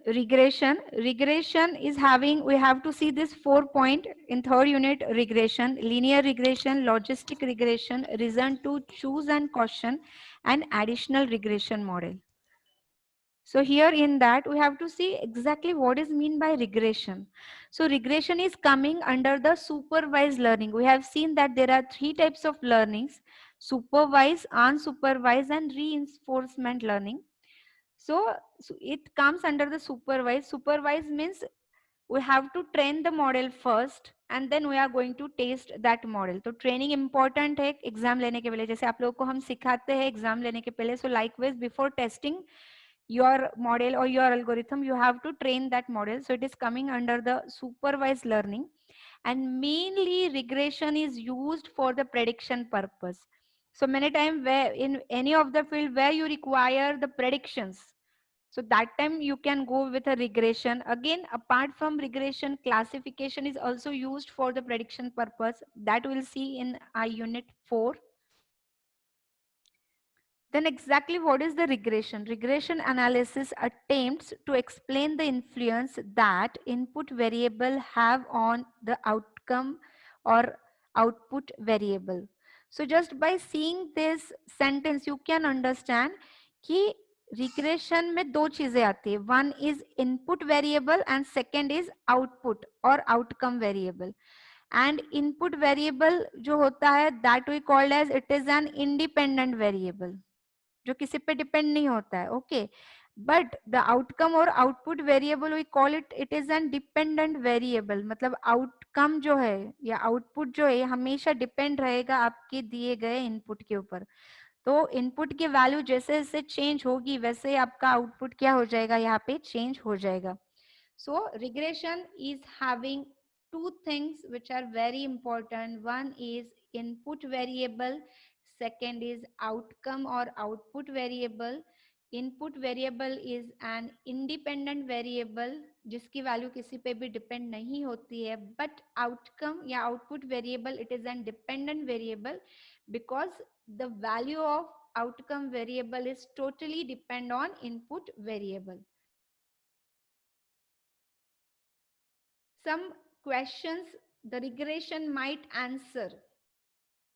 Regression is having, we have to see this 4 point in third unit: regression, linear regression, logistic regression, reason to choose and caution, and additional regression model. So here in that we have to see exactly what is mean by regression. So regression is coming under the supervised learning. We have seen that there are three types of learnings: supervised, unsupervised, and reinforcement learning. So it comes under the supervised. Supervised means we have to train the model first and then we are going to test that model. तो training important है exam लेने के पहले, जैसे आप लोगों को हम सिखाते हैं एग्जाम लेने के पहले. सो likewise before testing your model or your algorithm, you have to train that model. So it is coming under the supervised learning, and mainly regression is used for the prediction purpose. So many times where in any of the field where you require the predictions, so that time you can go with a regression. Again, apart from regression, classification is also used for the prediction purpose. That we'll see in our unit 4. Then exactly what is the regression? Regression analysis attempts to explain the influence that input variable have on the outcome or output variable. So just by seeing this sentence, you can understand कि regression में दो चीजें आती है. One is input variable and second is output or outcome variable. And input variable जो होता है, that we called as it is an independent variable, जो किसी पे डिपेंड नहीं होता है. ओके, बट द आउटकम और output variable we call it, it is an dependent variable. मतलब आउटकम जो है या आउटपुट जो है हमेशा डिपेंड रहेगा आपके दिए गए इनपुट के ऊपर. तो इनपुट की वैल्यू जैसे जैसे चेंज होगी वैसे आपका आउटपुट क्या हो जाएगा, यहाँ पे चेंज हो जाएगा. So regression is having two things which are very important. One is input variable, second is outcome or output variable. Input variable is an independent variable जिसकी वैल्यू किसी पे भी डिपेंड नहीं होती है. बट आउटकम या output variable it is an dependent variable because the value of outcome variable is totally depend on input variable. Some questions the regression might answer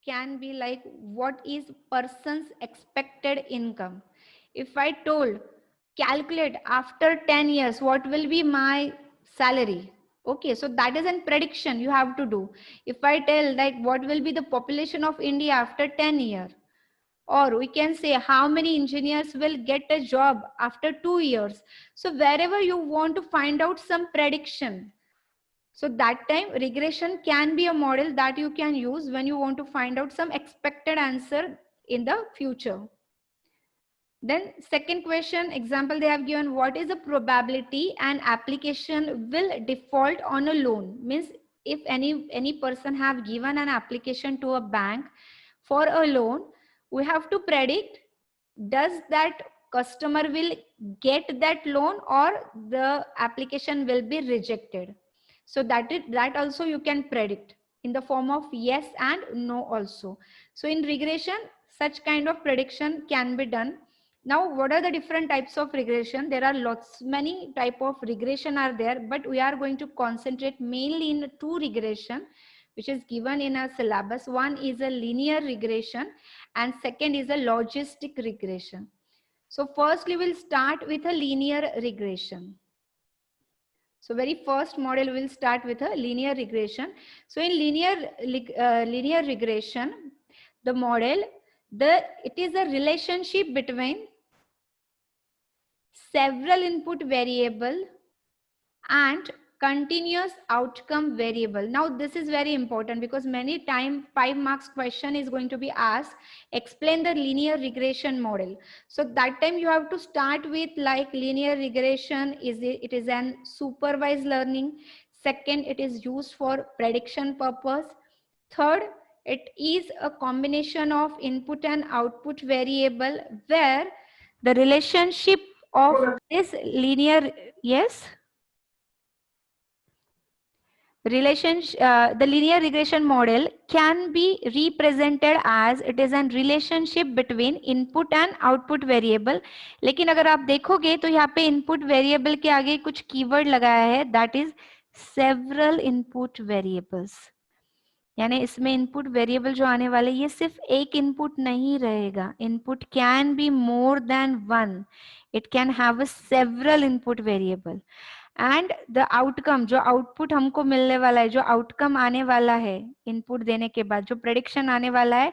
can be like, what is person's expected income? If I told calculate after 10 years what will be my salary, okay, so that is a prediction you have to do. If I tell that what will be the population of India after 10 years, or we can say how many engineers will get a job after 2 years, so wherever you want to find out some prediction, so that time regression can be a model that you can use when you want to find out some expected answer in the future. Then second question example they have given, what is the probability an application will default on a loan? Means if any person have given an application to a bank for a loan, we have to predict does that customer will get that loan or the application will be rejected. So that also you can predict in the form of yes and no also. So in regression such kind of prediction can be done. Now what are the different types of regression? There are many type of regression are there, but we are going to concentrate mainly in two regression which is given in a syllabus. One is a linear regression and second is a logistic regression. So firstly we'll start with a linear regression. So very first model will start with a linear regression. So in linear regression, the model, it is a relationship between several input variable and continuous outcome variable. Now this is very important because many time 5 marks question is going to be asked, explain the linear regression model. So that time you have to start with like linear regression it is an supervised learning. Second, it is used for prediction purpose. Third, it is a combination of input and output variable where the relationship of this linear, yes, The linear regression model can be represented as it is an relationship between input and output variable. लेकिन अगर आप देखोगे तो यहाँ पे input variable के आगे कुछ keyword लगाया है, that is several input variables. यानी इसमें इनपुट वेरिएबल जो आने वाले ये सिर्फ एक इनपुट नहीं रहेगा. Input can be more than one. It can have a several input variable. And the outcome, जो आउटपुट हमको मिलने वाला है, जो आउटकम आने वाला है इनपुट देने के बाद, जो प्रेडिक्शन आने वाला है,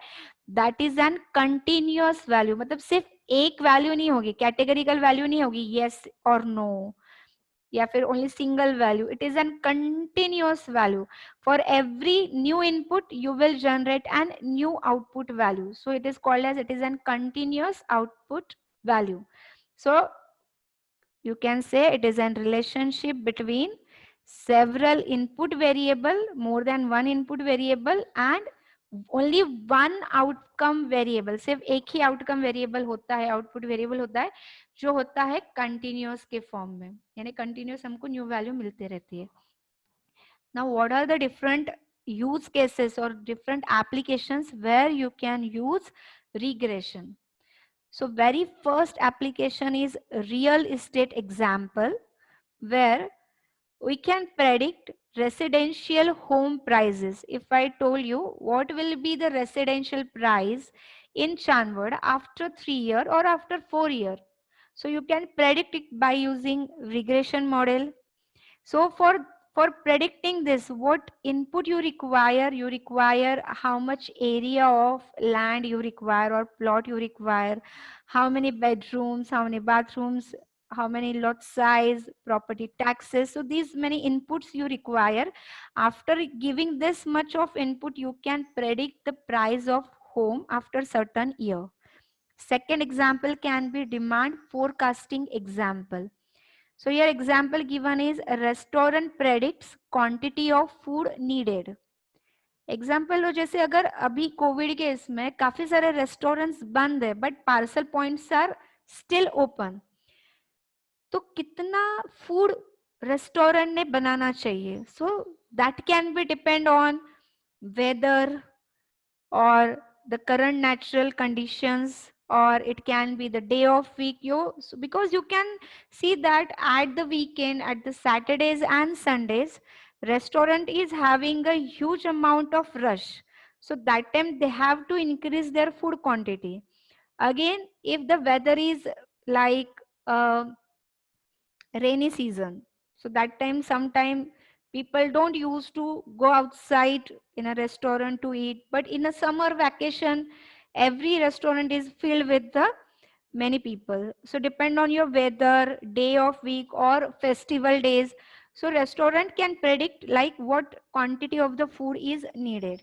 that is an continuous value. मतलब सिर्फ एक वैल्यू नहीं होगी, कैटेगरिकल वैल्यू नहीं होगी, यस और नो, या फिर only single value. It is an continuous value. For every new input you will generate an new output value. So it is called as it is an continuous output value. So you can say it is a relationship between several input variable, more than one input variable, and only one outcome variable. सिर्फ एक ही outcome variable होता है, output variable होता है, जो होता है continuous के form में. यानी continuous हमको new value मिलते रहती है. Now what are the different use cases or different applications where you can use regression? So very first application is real estate example, where we can predict residential home prices. If I told you what will be the residential price in Chanwad after 3 year or after 4 year, so you can predict it by using regression model. So for predicting this, what input you require how much area of land you require or plot you require, how many bedrooms, how many bathrooms, how many lot size, property taxes. So these many inputs you require. After giving this much of input, you can predict the price of home after certain year. Second example can be demand forecasting example. So your example given is a restaurant predicts quantity of food needed. Example लो, जैसे अगर अभी Covid के इसमें काफी सारे restaurants बंद है but parcel points are still open, तो कितना फूड रेस्टोरेंट ने बनाना चाहिए. So that can be depend on weather or the current natural conditions, or it can be the day of week. Because you can see that at the weekend, at the Saturdays and Sundays, restaurant is having a huge amount of rush, so that time they have to increase their food quantity. Again, if the weather is like rainy season, so that time sometime people don't used to go outside in a restaurant to eat, but in a summer vacation every restaurant is filled with the many people. So depend on your weather, day of week or festival days, so restaurant can predict like what quantity of the food is needed.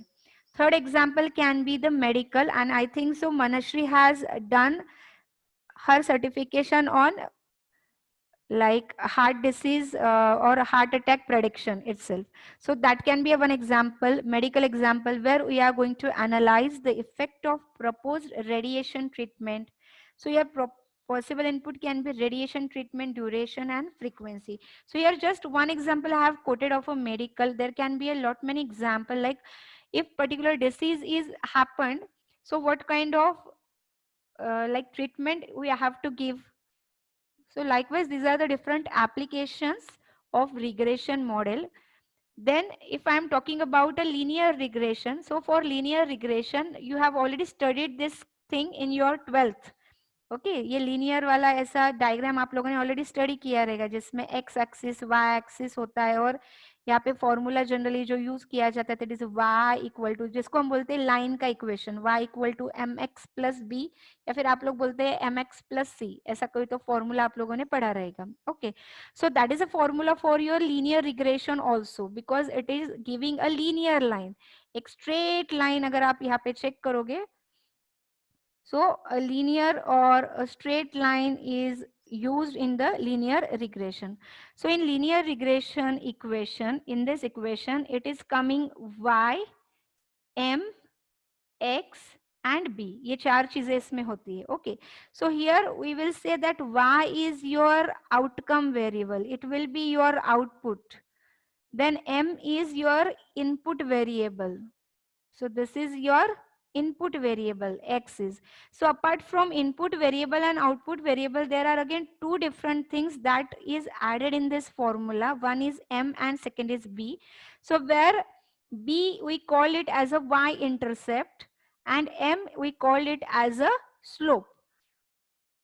Third example can be the medical, and I think so Manashri has done her certification on like heart disease or heart attack prediction itself. So that can be one example, medical example, where we are going to analyze the effect of proposed radiation treatment. So your possible input can be radiation treatment duration and frequency. So here just one example I have quoted of a medical. There can be a lot many example, like if particular disease is happened, so what kind of like treatment we have to give. So likewise, these are the different applications of regression model. Then if I am talking about a linear regression, so for linear regression, you have already studied this thing in your 12th. Okay ये linear वाला ऐसा diagram आप लोगों ने already study किया रहेगा, जिसमें x axis Y axis होता है, और यहाँ पे फॉर्मूला जनरली जो यूज किया जाता है that is Y equal to, जिसको हम बोलते हैं लाइन का equation, Y equal to M X plus B, या फिर आप लोग बोलते हैं एम एक्स प्लस सी, ऐसा कोई तो फॉर्मूला आप लोगों ने पढ़ा रहेगा. Okay, so that is a formula for your linear regression also, because it is giving a linear line, एक स्ट्रेट लाइन अगर आप यहाँ पे चेक करोगे. So a linear or a straight line is used in the linear regression. So in linear regression equation, in this equation, it is coming y, m, x and b. ये चार चीजें इसमें होती है. Okay. So here we will say that y is your outcome variable. It will be your output. then m is your input variable. So this is your input variable, x is. So apart from input variable and output variable, there are again two different things that is added in this formula. One is m and second is b. So where b we call it as a y-intercept and m we call it as a slope.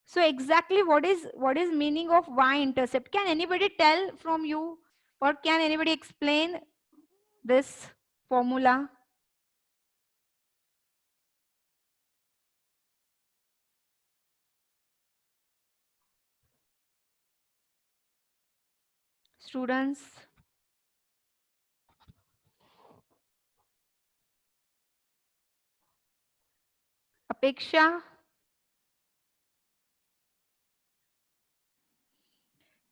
So exactly what is meaning of y-intercept? Can anybody tell from you, or can anybody explain this formula? Students? Apeksha?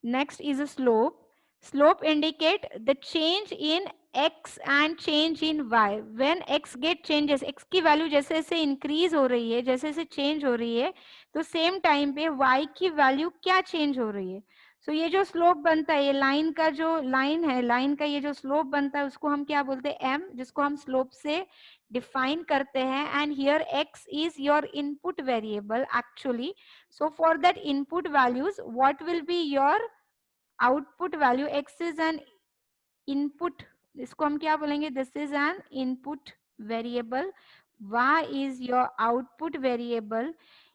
Next is a slope. Slope indicate the change in x and change in y. When x get changes, x की value जैसे जैसे increase हो रही है, जैसे जैसे change हो रही है, तो सेम टाइम पे y की वैल्यू क्या चेंज हो रही है? सो ये जो स्लोप बनता है, ये लाइन का जो लाइन है, लाइन का ये जो स्लोप बनता है, उसको हम क्या बोलते हैं? m, जिसको हम स्लोप से डिफाइन करते हैं. And here x is your input variable actually. So for that input values, what will be your output value? X is an input. इसको हम क्या बोलेंगे? This is an input variable. Y is your output variable.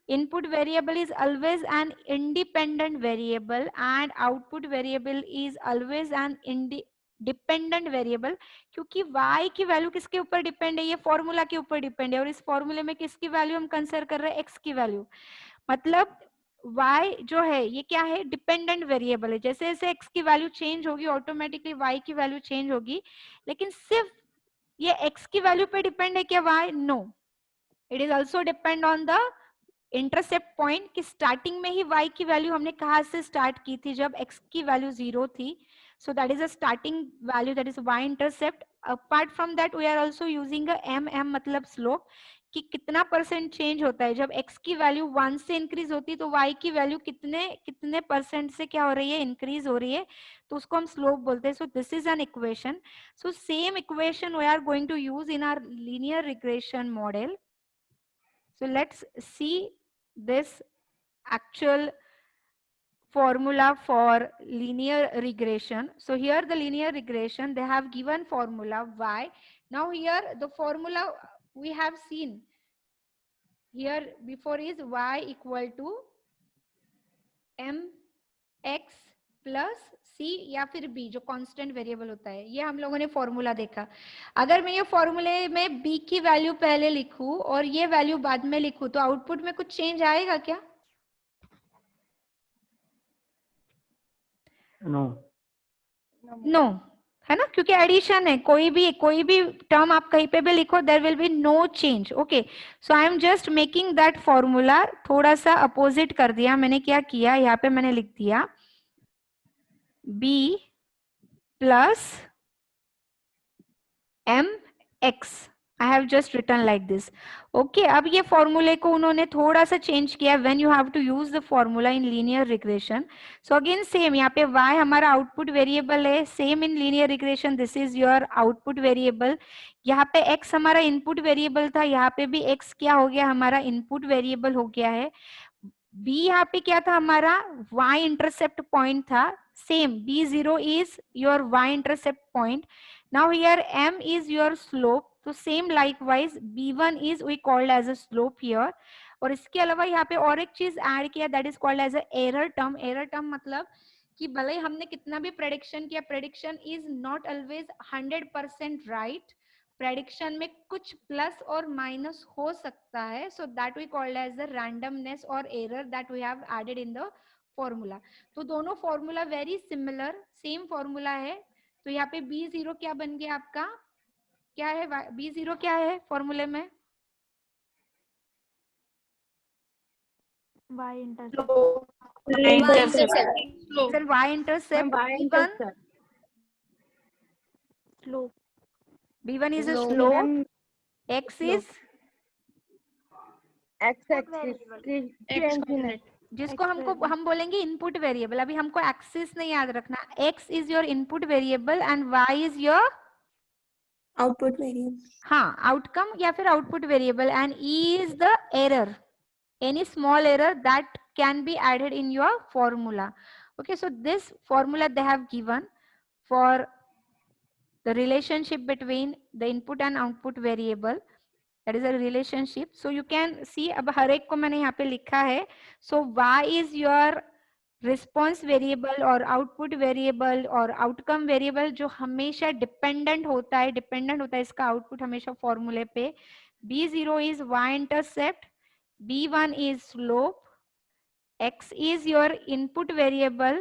Input variable is always an independent variable and output variable is always an dependent variable. क्योंकि y की value किसके ऊपर depend है? ये फॉर्मूला के ऊपर डिपेंड है. और इस फॉर्मूले में किसकी वैल्यू हम कंसिडर कर रहे हैं? x की वैल्यू. मतलब y जो है ये क्या है? डिपेंडेंट वेरिएबल है. जैसे जैसे x की वैल्यू चेंज होगी, ऑटोमेटिकली y की वैल्यू चेंज होगी. लेकिन सिर्फ ये x की वैल्यू पे डिपेंड है क्या y? No, it is also depend on the intercept point. कि स्टार्टिंग में ही y की वैल्यू हमने कहा से स्टार्ट की थी? जब x की वैल्यू 0 थी. So that is a starting value, that is y intercept. Apart from that we are also using m मतलब स्लोप, कि कितना परसेंट चेंज होता है. जब x की वैल्यू 1 से इंक्रीज होती है तो y की वैल्यू कितने कितने परसेंट से क्या हो रही है? इंक्रीज हो रही है. तो उसको हम स्लोप बोलते हैं. So this is an equation. So same equation we are going to use in our linear regression model. So let's see this actual formula for linear regression. So here the linear regression, they have given formula y. Now here the formula we have seen here before is y equal to mx plus C या फिर B जो constant variable होता है. ये हम लोगों ने formula देखा. अगर मैं ये फॉर्मूले में बी की वैल्यू पहले लिखूं और ये वैल्यू बाद में लिखूं तो आउटपुट में कुछ चेंज आएगा क्या? नो नो, है ना, क्योंकि एडिशन है. कोई भी टर्म आप कहीं पे भी लिखो, there will be no change. Okay, so I am just making that formula थोड़ा सा अपोजिट कर दिया. मैंने क्या किया, यहाँ पे मैंने लिख दिया b plus mx. I have just written like this. Okay, अब ये फॉर्मूले को उन्होंने थोड़ा सा चेंज किया. when you have to use the formula in linear regression. So again same, यहाँ पे y हमारा आउटपुट वेरिएबल है. Same in linear regression, this is your output variable. यहाँ पे x हमारा इनपुट वेरिएबल था, यहाँ पे भी x क्या हो गया? हमारा इनपुट वेरिएबल हो गया है. b यहाँ पे क्या था? हमारा y इंटरसेप्ट पॉइंट था. Same b0 is your y intercept point. Now here m is your slope. तो same likewise b1 is we called as a slope here. और इसके अलावा यहाँ पे और एक चीज ऐड किया, that is called as a error term. Error term मतलब कि भले ही हमने कितना भी प्रेडिक्शन किया, prediction is not always 100% right. Prediction में कुछ प्लस और माइनस हो सकता है. So that we called as the randomness और error that we have added in the formula. तो दोनों formula very similar, same formula है. तो यहाँ पे b0 क्या बन गया आपका? क्या है b0? क्या है फॉर्मूले में? y intercept. Sir y intercept b1. Slope. b1 is a slope. X is x axis change in जिसको हम बोलेंगे इनपुट वेरिएबल। अभी हमको एक्सिस नहीं याद रखना, x is your input variable and y is your output variable. हाँ, outcome या फिर output variable, and e is the error, any small error that can be added in your formula. Okay, so this formula they have given for the relationship between the input and output variable, that is a relationship. So you can see, अब हर एक को मैंने यहाँ पे लिखा है. So y is your response variable और output variable और आउटकम वेरिएबल जो हमेशा डिपेंडेंट होता है इसका आउटपुट हमेशा फॉर्मूले पे. b0 is y intercept, b1 is slope, x is your input variable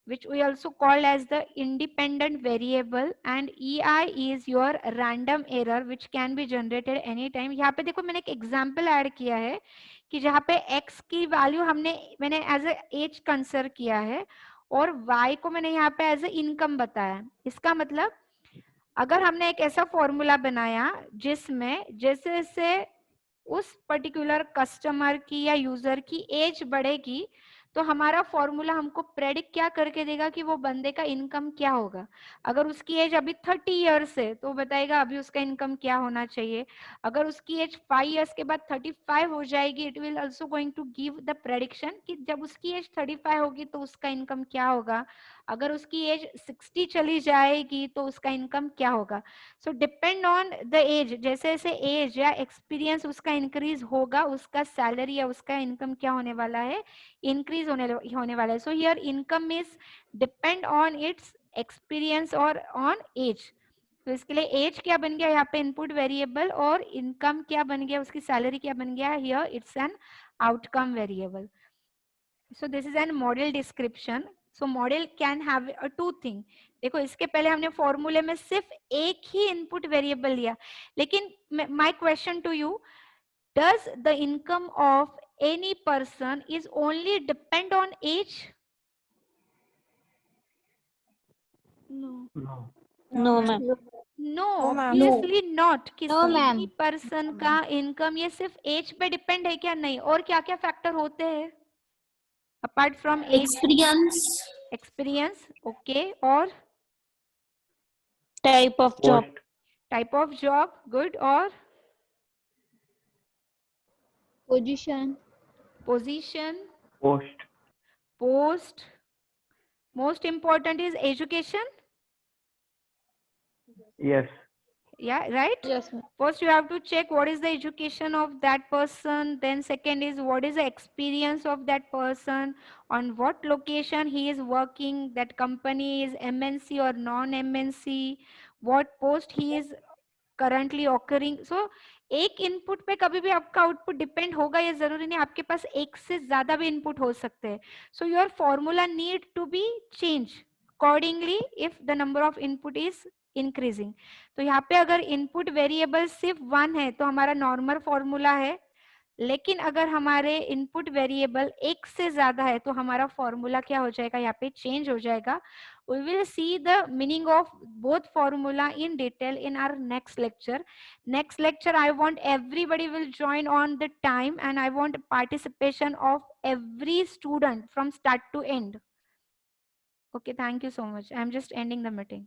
which we also call as the independent variable, and ei is your random error which can be generated anytime. यहाँ पे देखो मैंने एक example add किया है कि जहाँ पे x की वैल्यू मैंने एज ए एज कंसिडर किया है और y को मैंने यहाँ पे एज ए इनकम बताया. इसका मतलब अगर हमने एक ऐसा फॉर्मूला बनाया जिसमें जैसे जैसे उस पर्टिकुलर कस्टमर की या यूजर की एज बढ़ेगी तो हमारा फॉर्मूला हमको प्रेडिक्ट क्या करके देगा कि वो बंदे का इनकम क्या होगा. अगर उसकी एज अभी 30 इयर्स है तो बताएगा अभी उसका इनकम क्या होना चाहिए. अगर उसकी एज 5 इयर्स के बाद 35 हो जाएगी, it will also going to give the prediction कि जब उसकी एज 35 होगी तो उसका इनकम क्या होगा. अगर उसकी एज 60 चली जाएगी तो उसका इनकम क्या होगा. So depend on the age, जैसे जैसे एज या एक्सपीरियंस उसका इंक्रीज होगा, उसका सैलरी या उसका इनकम क्या होने वाला है, इंक्रीज होने वाला है. So here income is depend on it's experience और ऑन एज. तो इसके लिए एज क्या बन गया यहाँ पे इनपुट वेरिएबल और इनकम क्या बन गया, उसकी सैलरी क्या बन गया, here it's an outcome variable. So this is an model description. So model can have a two thing. देखो इसके पहले हमने फॉर्मूले में सिर्फ एक ही इनपुट वेरिएबल लिया, लेकिन my question to you, does the income of any person is only depend on age? No. No. No, ma'am. No, No, ma'am. obviously not. किसी No, ma'am. भी पर्सन का इनकम ये सिर्फ एज पे depend है क्या, नहीं. और क्या क्या फैक्टर होते हैं apart from age? Experience, okay, और Type of job. Type of job, good, और Position. Position, Post. post. Most important is education. Yes. Yeah, right? Yes, ma'am. First you have to check what is the education of that person, then second is what is the experience of that person, on what location he is working, that company is MNC or non MNC, what post he is currently occurring. So एक input पे कभी भी आपका output depend होगा, ये जरूरी नहीं, आपके पास एक से ज्यादा भी इनपुट हो सकते हैं. So your formula need to be change accordingly if the number of input is increasing. तो यहाँ पे अगर इनपुट वेरिएबल सिर्फ 1 है तो हमारा नॉर्मल फॉर्मूला है, लेकिन अगर हमारे इनपुट वेरिएबल एक से ज्यादा है तो हमारा फॉर्मूला क्या हो जाएगा, यहाँ पे चेंज हो जाएगा. We will see the meaning of both formula in detail in our next lecture. Next lecture, I want everybody will join on the time and I want participation of every student from start to end. Okay, thank you so much. I'm just ending the meeting.